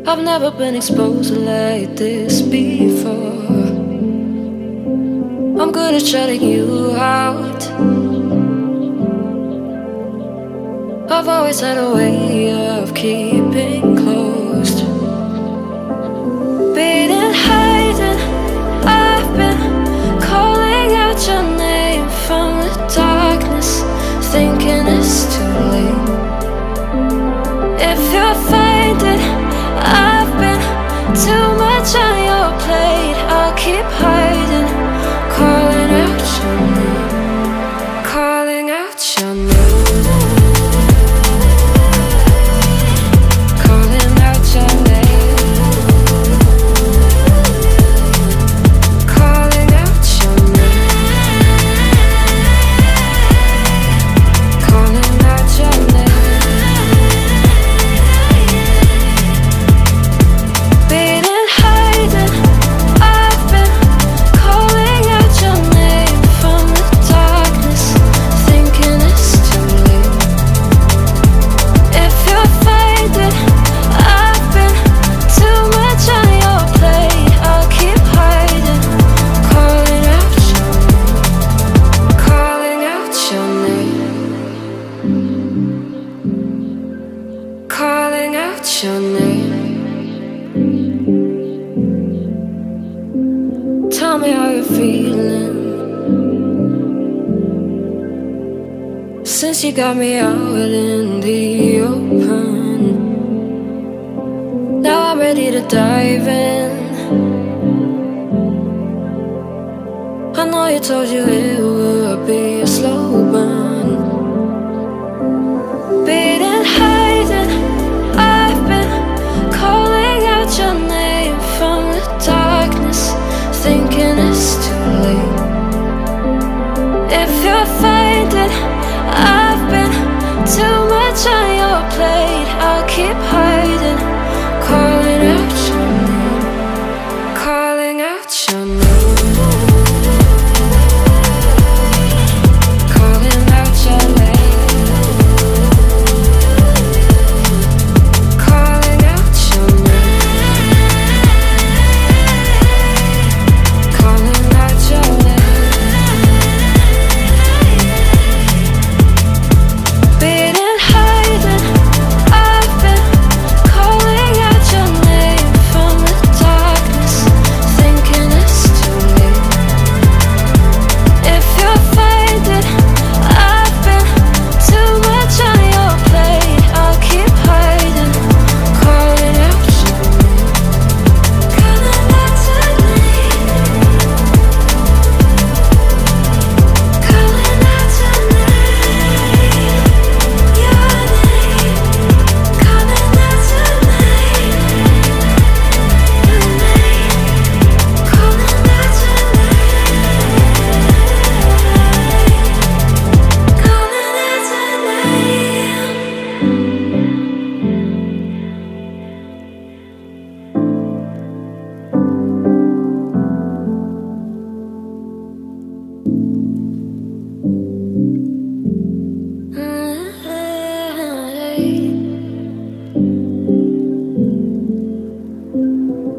I've never been exposed like this before. I'm good at shutting you out. I've always had a way of keeping closed. Beating, hiding, I've been calling out your name from the darkness, thinking it's too late. If you're finding I've been too much on your plate, I'll keep hiding, calling out your name, calling out your name. Your name. Tell me how you're feeling since you got me out in the open. Now I'm ready to dive in. I know you told you it would be a slow burn. Beating, hiding, I've been calling out your name from the darkness, thinking it's too late. If you're finding I've been too much on your plate, I'll keep hiding, calling out your name, calling out your name.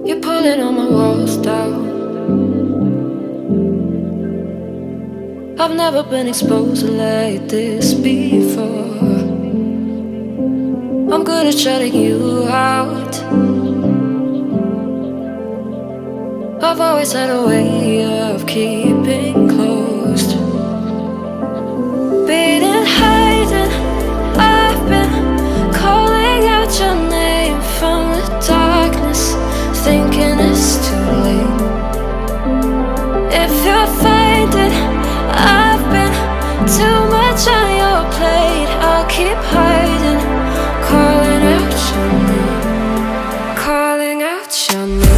You're pulling all my walls down. I've never been exposed like this before. I'm good at shutting you out. I've always had a way of keeping closed. Beating, hiding, I've been calling out your name from the darkness, thinking it's too late. If you're finding I've been too much on your plate, I'll keep hiding, calling out your name, calling out your name.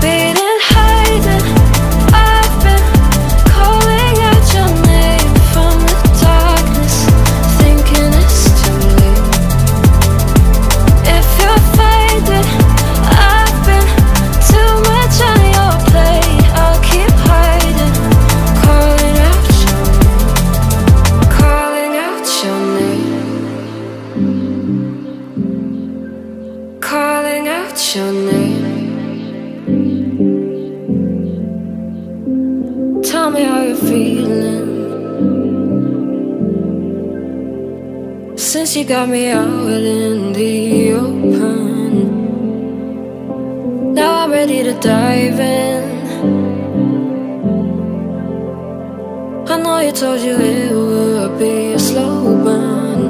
Beating, hiding, I've been since you got me out in the open. Now I'm ready to dive in. I know you told you it would be a slow burn.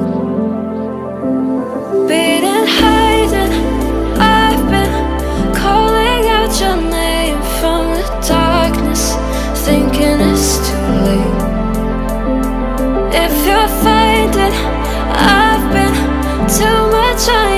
Beating, hiding, I've been calling out your name from the darkness, thinking it's too late. If you're finding I've been too much on